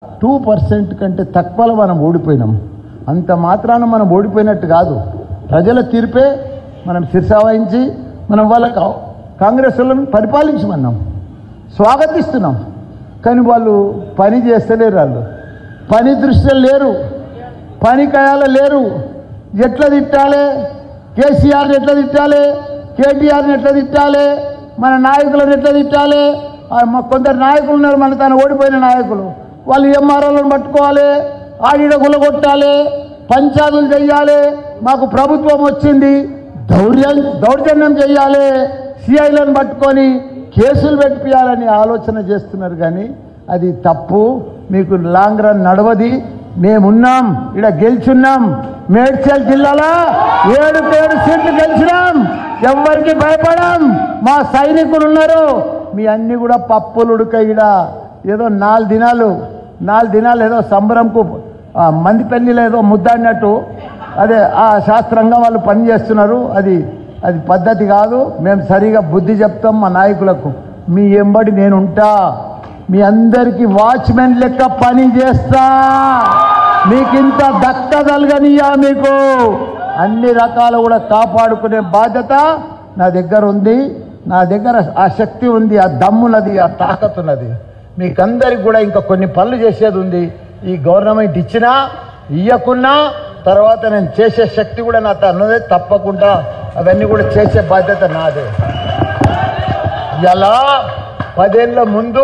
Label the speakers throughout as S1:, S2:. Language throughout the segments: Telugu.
S1: 2% కంటే తక్కువలో మనం ఓడిపోయినాం. అంత మాత్రాన మనం ఓడిపోయినట్టు కాదు. ప్రజల తీర్పే మనం శిరసావహించి మనం వాళ్ళకు కాంగ్రెస్ వాళ్ళని పరిపాలించమన్నాం, స్వాగతిస్తున్నాం. కానీ వాళ్ళు పని చేస్తలేరు, వాళ్ళు పని దృష్టిలో లేరు, పని కయాల లేరు. ఎట్లా తిట్టాలి, కేసీఆర్ని ఎట్లా తిట్టాలి, కేటీఆర్ని ఎట్లా తిట్టాలి, మన నాయకులను ఎట్లా తిట్టాలి. కొందరు నాయకులు ఉన్నారు, మన తన ఓడిపోయిన నాయకులు, వాళ్ళు ఎంఆర్ఓలను పట్టుకోవాలి, ఆడిడ గులగొట్టాలి, పంచాదులు చెయ్యాలి, మాకు ప్రభుత్వం వచ్చింది, దౌర్జన్యం చెయ్యాలి, సిఐలను పట్టుకొని కేసులు పెట్టియాలని ఆలోచన చేస్తున్నారు. కానీ అది తప్పు. మీకు లాంగ్ రన్ నడవది. మేమున్నాం, ఇక్కడ గెలిచున్నాం. మేడ్చల్ జిల్లాలో 7 సీట్లు గెలిచినాం. ఎవరికి భయపడం. మా సైనికులు ఉన్నారు. మీ అన్ని కూడా పప్పులు ఉడకయిడ ఏదో 4 దినాలు ఏదో సంబరంకు మంది పెళ్లిలో ఏదో ముద్దాడినట్టు అదే ఆ శాస్త్రంగా వాళ్ళు పనిచేస్తున్నారు. అది పద్ధతి కాదు. మేము సరిగా బుద్ధి చెప్తాం మా నాయకులకు. మీ ఎంబడి నేనుంటా, మీ అందరికీ వాచ్మెన్ లెక్క పని చేస్తా. మీకింత దక్కదలగనియా, మీకు అన్ని రకాలు కూడా కాపాడుకునే బాధ్యత నా దగ్గర ఉంది. నా దగ్గర ఆ శక్తి ఉంది, ఆ దమ్మున్నది, ఆ తాకతున్నది. మీకందరికి కూడా ఇంకా కొన్ని పనులు చేసేది ఉంది. ఈ గవర్నమెంట్ ఇచ్చినా ఇయ్యకున్నా తర్వాత నేను చేసే శక్తి కూడా నాతో అన్నదే. తప్పకుండా అవన్నీ కూడా చేసే బాధ్యత నాదే. ఇలా 10 ఏళ్ల ముందు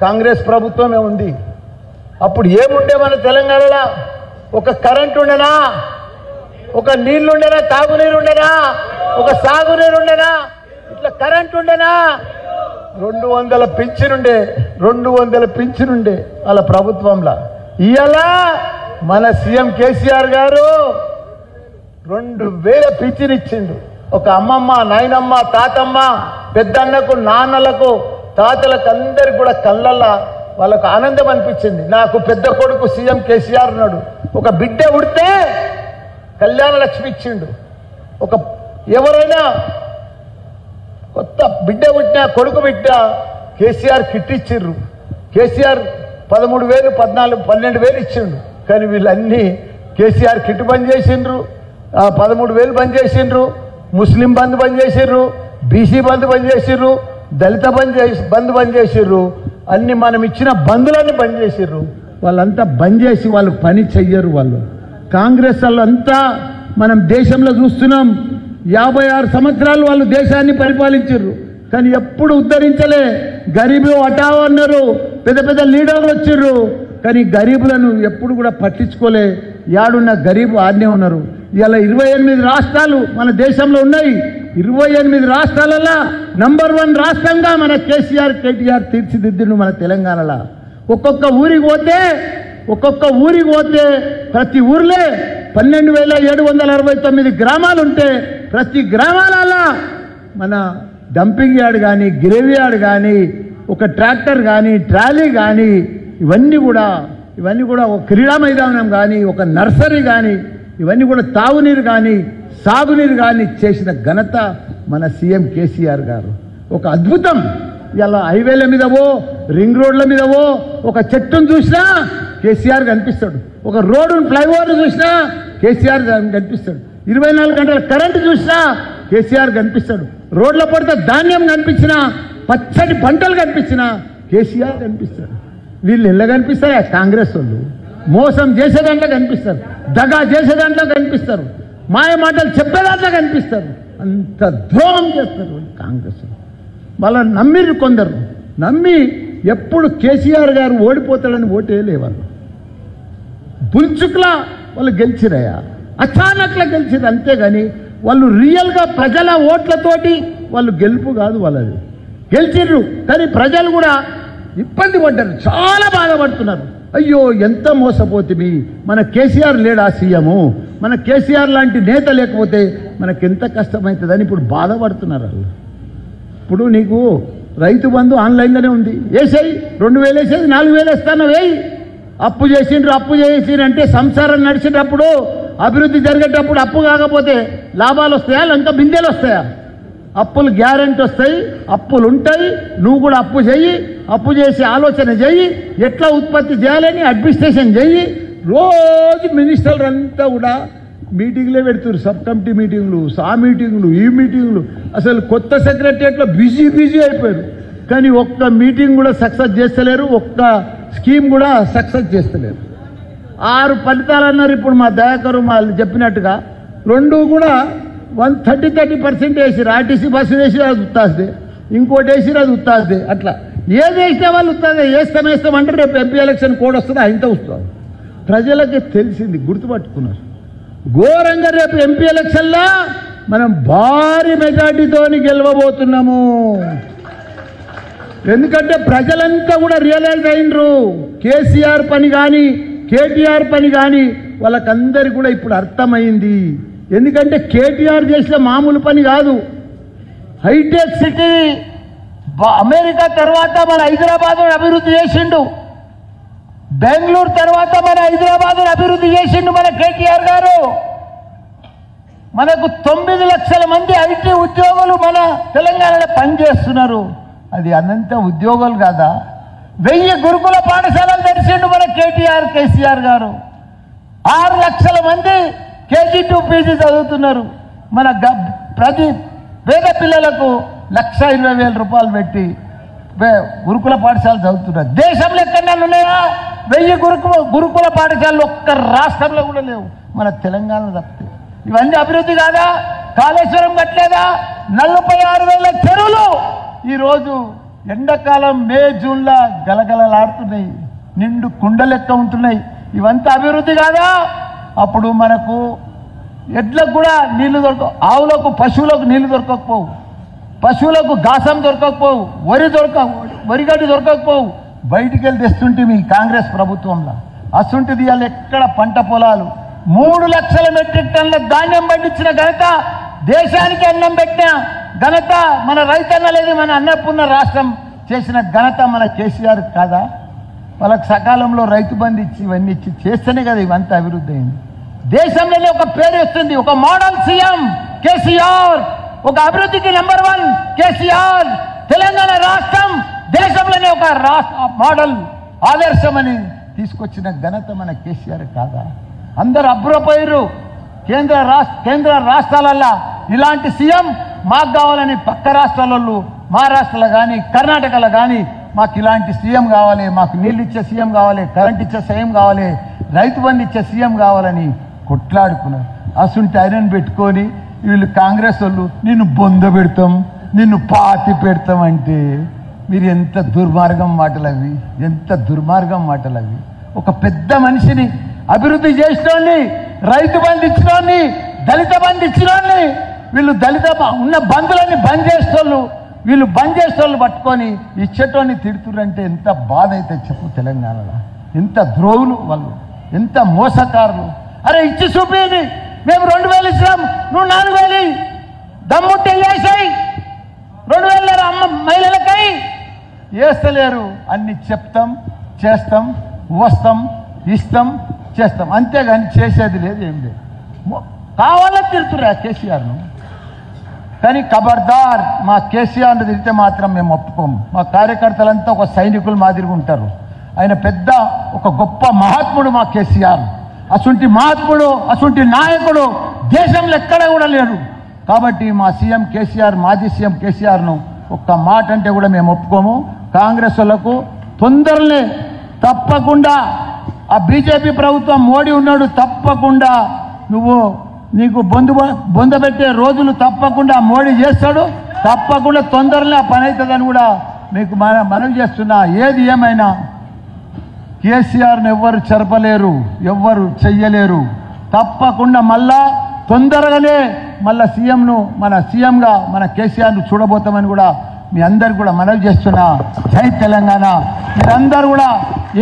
S1: కాంగ్రెస్ ప్రభుత్వమే ఉంది. అప్పుడు ఏముండే మన తెలంగాణలో? ఒక కరెంట్ ఉండేనా, ఒక నీళ్లు ఉండేనా, తాగునీరు ఉండేనా, ఒక సాగునీరు ఉండేనా, ఇట్లా కరెంట్ ఉండేనా? 200 పింఛనుండే వాళ్ళ ప్రభుత్వంలో. ఇవాళ మన సీఎం కేసీఆర్ గారు 2000 పింఛన్ ఇచ్చిండు. ఒక అమ్మమ్మ, నాయనమ్మ, తాతమ్మ, పెద్దన్నకు, నాన్నలకు, తాతలకు అందరికి కూడా కళ్ళల్లో వాళ్ళకు ఆనందం అనిపించింది. నాకు పెద్ద కొడుకు సీఎం కేసీఆర్ ఉన్నాడు. ఒక బిడ్డ ఉడితే కళ్యాణ లక్ష్మి ఇచ్చిండు. ఎవరైనా కొత్త బిడ్డ పుట్టినా, కొడుకు పుట్టినా కేసీఆర్ కిట్ ఇచ్చిర్రు. కేసీఆర్ 13,000, 14,000, 12,000 ఇచ్చిండు. కానీ వీళ్ళన్నీ కేసీఆర్ కిట్ బంద్ చేసిండ్రు, 13,000 బంద్ చేసిండ్రు, ముస్లిం బంద్ బంద్ చేసిర్రు, బీసీ బంద్ బంద్ చేసిర్రు, దళిత బంద్ బంద్ చేసిర్రు. అన్ని మనం ఇచ్చిన బంధులన్నీ బంద్ చేసిర్రు. వాళ్ళంతా బంద్ చేసి వాళ్ళు పని చెయ్యరు. వాళ్ళు కాంగ్రెస్ వాళ్ళంతా మనం దేశంలో చూస్తున్నాం. 56 సంవత్సరాలు వాళ్ళు దేశాన్ని పరిపాలించారు. కానీ ఎప్పుడు ఉద్ధరించలే. గరీబు హఠావో అన్నారు, పెద్ద పెద్ద లీడర్లు వచ్చిర్రు. కానీ గరీబులను ఎప్పుడు కూడా పట్టించుకోలే. యాడున్న గరీబు ఆడనే ఉన్నారు. ఇలా 28 రాష్ట్రాలు మన దేశంలో ఉన్నాయి. 28 రాష్ట్రాలలో నంబర్ 1 రాష్ట్రంగా మన కేసీఆర్, కేటీఆర్ తీర్చిదిద్దిండు మన తెలంగాణలో. ఒక్కొక్క ఊరికి పోతే ప్రతి ఊర్లే 12,769 గ్రామాలు ఉంటే ప్రతి గ్రామాలలో మన డంపింగ్ యార్డ్ కానీ, గ్రేవీ యార్డ్ కానీ, ఒక ట్రాక్టర్ కానీ, ట్రాలీ కానీ, ఇవన్నీ కూడా ఒక క్రీడా మైదానం కానీ, ఒక నర్సరీ కానీ, ఇవన్నీ కూడా తాగునీరు కానీ, సాగునీరు కానీ చేసిన ఘనత మన సీఎం కేసీఆర్ గారు. ఒక అద్భుతం. ఇలా హైవేల మీదవో, రింగ్ రోడ్ల మీదవో ఒక చెట్టును చూసినా కేసీఆర్ కనిపిస్తాడు. ఒక రోడ్డును, ఫ్లైఓవర్ను చూసినా కేసీఆర్ కనిపిస్తాడు. 24 గంటల కరెంటు చూసినా కేసీఆర్ కనిపిస్తాడు. రోడ్ల పడితే ధాన్యం కనిపించినా, పచ్చటి పంటలు కనిపించినా కేసీఆర్ కనిపిస్తాడు. వీళ్ళు ఎలా కనిపిస్తారా? కాంగ్రెస్ వాళ్ళు మోసం చేసే దాంట్లో కనిపిస్తారు, దగా చేసే దాంట్లో కనిపిస్తారు, మాయ మాటలు చెప్పే దాంట్లో కనిపిస్తారు. అంత ద్రోహం చేస్తారు కాంగ్రెస్. వాళ్ళని నమ్మిరు కొందరు. నమ్మి ఎప్పుడు కేసీఆర్ గారు ఓడిపోతాడని ఓటేయలే. వాళ్ళు బుల్చుక్లా వాళ్ళు గెలిచిరయా, అచానక్లా గెలిచిరు. అంతేగాని వాళ్ళు రియల్గా ప్రజల ఓట్లతోటి వాళ్ళు గెలుపు కాదు వాళ్ళది. గెలిచిర్రు కానీ ప్రజలు కూడా ఇబ్బంది పడ్డారు, చాలా బాధపడుతున్నారు. అయ్యో ఎంత మోసపోతుంది, మన కేసీఆర్ లేడా సీఎము, మన కేసీఆర్ లాంటి నేత లేకపోతే మనకెంత కష్టమవుతుందని ఇప్పుడు బాధపడుతున్నారు వాళ్ళు. ఇప్పుడు నీకు రైతు బంధు ఆన్లైన్లోనే ఉంది. వేసేయి, 2,000 వేసేది, 4,000 వేస్తాను వేయి. అప్పు చేసిండ్రు అంటే సంసారం నడిచేటప్పుడు, అభివృద్ధి జరిగేటప్పుడు అప్పు కాకపోతే లాభాలు వస్తాయా, ఇంకా బిందెలు వస్తాయా? అప్పులు గ్యారెంటీ వస్తాయి, అప్పులు ఉంటాయి, నువ్వు కూడా అప్పు చెయ్యి, అప్పు చేసి ఆలోచన చెయ్యి, ఎట్లా ఉత్పత్తి చేయాలని అడ్మినిస్ట్రేషన్ చెయ్యి. రోజు మినిస్టర్లు అంతా కూడా మీటింగ్లే పెడుతున్నారు, సబ్ కమిటీ మీటింగ్లు, ఆ మీటింగ్లు, ఈ మీటింగ్లు. అసలు కొత్త సెక్రటరియట్లో బిజీ అయిపోయారు. కానీ ఒక్క మీటింగ్ కూడా సక్సెస్ చేస్తలేరు, ఒక్క స్కీమ్ కూడా సక్సెస్ చేస్తలేరు. 6 ఫలితాలు అన్నారు ఇప్పుడు మా దయాకరు వాళ్ళు చెప్పినట్టుగా. 2 కూడా 30% వేసిరు. ఆర్టీసీ బస్సు వేసి అది ఉత్తాస్తే, ఇంకోటి వేసిరు అది ఉత్తాస్తే. అట్లా ఏది వేసినా వాళ్ళు ఉత్తాదే. వేస్తామంటే రేపు ఎంపీ ఎలక్షన్ కోడ్ వస్తుంది, ఆయనతో వస్తుంది. ప్రజలకి తెలిసింది, గుర్తుపట్టుకున్నారు. ఘోరంగా రేపు ఎంపీ ఎలక్షన్లో మనం భారీ మెజార్టీతో గెలవబోతున్నాము. ఎందుకంటే ప్రజలంతా కూడా రియలైజ్ అయినరు. కేసీఆర్ పని కానీ కేటీఆర్ పని కానీ వాళ్ళకందరికీ కూడా ఇప్పుడు అర్థమైంది. ఎందుకంటే కేటీఆర్ చేసిన మామూలు పని కాదు. హైటెక్ సిటీ అమెరికా తర్వాత మన హైదరాబాద్ అభివృద్ధి చేసిండు. బెంగళూరు తర్వాత మన హైదరాబాద్ అభివృద్ధి చేసిండు మన కేటీఆర్ గారు. మనకు 9 లక్షల మంది ఐటీ ఉద్యోగులు మన తెలంగాణలో పనిచేస్తున్నారు. అది అనంత ఉద్యోగులు కాదా? 1000 గురుకుల పాఠశాలలు తెరిచిండు మన కేసీఆర్ గారు. 6 లక్షల మంది కేజీ టు పీజీ చదువుతున్నారు. మన ప్రతి పేద పిల్లలకు 1,20,000 రూపాయలు పెట్టి గురుకుల పాఠశాలలు చదువుతున్నారు. దేశంలో ఎక్కడన్నా ఉన్నాయా 1000 గురుకుల పాఠశాలలు? ఒక్క రాష్ట్రంలో కూడా లేవు, మన తెలంగాణలో తప్పితే. ఇవన్నీ అభివృద్ధి కాదా? కాళేశ్వరం కట్టలేదా? 46,000 చెరువులు ఈరోజు ఎండాకాలం మే జూన్లో గలగలలాడుతున్నాయి, నిండు కుండ లెక్క ఉంటున్నాయి. ఇవంతా అభివృద్ధి కాదా? అప్పుడు మనకు ఎడ్లకు కూడా నీళ్లు దొరకవు, ఆవులకు పశువులకు నీళ్లు దొరకకపోవు, పశువులకు గాసం దొరకకపోవు, వరిగడ్డి దొరకకపోవు. బయటికి వెళ్ళి తెస్తుంటే మీ కాంగ్రెస్ ప్రభుత్వంలో అసంటిది వాళ్ళు ఎక్కడ పంట పొలాలు 3 లక్షల మెట్రిక్ టన్నుల ధాన్యం పండించిన ఘనత, దేశానికి అన్నం పెట్టిన ఘనత మన రైతన్న లేదు, మన అన్నపూర్ణ రాష్ట్రం చేసిన ఘనత మన కేసీఆర్ కాదా? వాళ్ళకి సకాలంలో రైతు బంధు ఇచ్చి ఇవన్నీ ఇచ్చి చేస్తేనే కదా ఇవంతా అభివృద్ధి అయింది. దేశంలోనే ఒక పేరు వస్తుంది, ఒక మోడల్ సీఎం కేసీఆర్, ఒక అభివృద్ధికి నెంబర్ 1 కేసీఆర్. తెలంగాణ రాష్ట్రం దేశంలోనే ఒక మోడల్ ఆదర్శం అని తీసుకొచ్చిన ఘనత మన కేసీఆర్ కాదా? అందరు అబ్బురపోయారు. కేంద్ర రాష్ట్రాలల్లో ఇలాంటి సీఎం మాకు కావాలని పక్క రాష్ట్రాలలో, మహారాష్ట్రలో కానీ కర్ణాటకలో కానీ మాకు ఇలాంటి సీఎం కావాలి, మాకు నీళ్ళు ఇచ్చే సీఎం కావాలి, కరెంట్ ఇచ్చే సీఎం కావాలి, రైతు బంధు ఇచ్చే సీఎం కావాలని కొట్లాడుకున్నారు. అసుంటి ఐరన్ పెట్టుకొని వీళ్ళు కాంగ్రెస్ వాళ్ళు నిన్ను బొంద పెడతాం, నిన్ను పాతి పెడతాం అంటే మీరు ఎంత దుర్మార్గం మాటలు అవి, ఎంత దుర్మార్గం మాటలు అవి. ఒక పెద్ద మనిషిని అభివృద్ధి చేసినోడిని, రైతు బంధు ఇచ్చినోడిని, దళిత బంధు ఇచ్చినోడిని వీళ్ళు దళిత ఉన్న బంధులన్నీ బంద్ చేసేటోళ్ళు, వీళ్ళు బంద్ చేసేటోళ్ళు పట్టుకొని ఇచ్చేటోని తిడుతురంటే ఎంత బాధ అయితే చెప్పు. తెలంగాణలో ఎంత ద్రోవులు వాళ్ళు, ఎంత మోసకారులు. అరే ఇచ్చి చూపేది, మేము 2,000 ఇచ్చినాం, నువ్వు 4,000 దమ్ముంటే వేసాయి, 2,000 అమ్మ మహిళలకై వేస్తలేరు. అన్ని చెప్తాం, చేస్తాం, వస్తాం, ఇస్తాం, చేస్తాం, అంతేగాని చేసేది లేదు, ఏం లేదు. కావాలని తిడుతురా కేసీఆర్ను. కానీ ఖబర్దార్, మా కేసీఆర్ను తిరిగితే మాత్రం మేము ఒప్పుకోము. మా కార్యకర్తలంతా ఒక సైనికులు మాదిరిగా ఉంటారు. ఆయన పెద్ద ఒక గొప్ప మహాత్ముడు మా కేసీఆర్. అసుంటి మహాత్ముడు, అసుంటి నాయకుడు దేశంలో ఎక్కడ కూడా లేడు. కాబట్టి మా సీఎం కేసీఆర్, మాజీ సీఎం కేసీఆర్ను ఒక్క మాట అంటే కూడా మేము ఒప్పుకోము. కాంగ్రెస్ వాళ్ళకు తొందరలే తప్పకుండా ఆ బీజేపీ ప్రభుత్వం మోడీ ఉన్నాడు, తప్పకుండా నీకు బొందబెట్టే రోజులు తప్పకుండా మోడీ చేస్తాడు. తప్పకుండా తొందరలో ఆ పని అవుతుందని కూడా మీకు మనవి చేస్తున్నా. ఏది ఏమైనా కేసీఆర్ను ఎవ్వరు చెరపలేరు, ఎవ్వరు చెయ్యలేరు. తప్పకుండా మళ్ళా తొందరగానే మళ్ళా మన సీఎంగా మన కేసీఆర్ను చూడబోతామని కూడా మీ అందరికి కూడా మనవి చేస్తున్నా. జై తెలంగాణ. మీరందరూ కూడా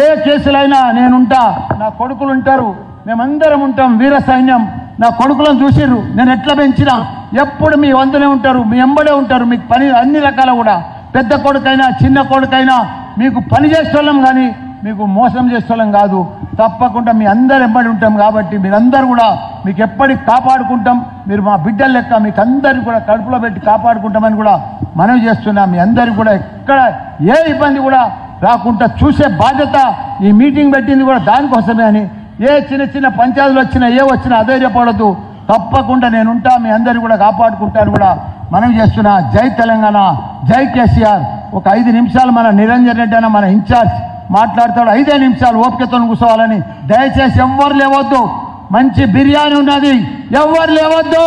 S1: ఏ కేసులైనా నేనుంటా, నా కొడుకులు ఉంటారు, మేమందరం ఉంటాం. వీర సైన్యం నా కొడుకులను చూసిర్రు, నేను ఎట్లా పెంచినా ఎప్పుడు మీ వంతునే ఉంటారు, మీ ఎంబడే ఉంటారు. మీకు పని అన్ని రకాల కూడా, పెద్ద కొడుకైనా చిన్న కొడుకైనా మీకు పని చేసేవాళ్ళం కానీ మీకు మోసం చేసేవాళ్ళం కాదు. తప్పకుండా మీ అందరు ఎంబడి ఉంటాం కాబట్టి మీరందరూ కూడా మీకు ఎప్పటికి కాపాడుకుంటాం. మీరు మా బిడ్డల లెక్క మీకు అందరికీ కూడా కడుపులో పెట్టి కాపాడుకుంటామని కూడా మనవి చేస్తున్నాం. మీ అందరికీ కూడా ఎక్కడ ఏ ఇబ్బంది కూడా రాకుండా చూసే బాధ్యత ఈ మీటింగ్ పెట్టింది కూడా దానికోసమే అని. ఏ చిన్న చిన్న పంచాయతీలు వచ్చినా ఏ వచ్చినా అధైర్యపడద్దు, తప్పకుండా నేను ఉంటా, మీ అందరికీ కూడా కాపాడుకుంటాను కూడా మనవి చేస్తున్నా. జై తెలంగాణ, జై కేసీఆర్. ఒక 5 నిమిషాలు మన నిరంజన్ రెడ్డి అన్న మన ఇన్ఛార్జ్ మాట్లాడతాడు. 5 నిమిషాలు ఓపికతో కూర్చోవాలని. దయచేసి ఎవ్వరు లేవద్దు, మంచి బిర్యానీ ఉన్నది, ఎవ్వరు లేవద్దు.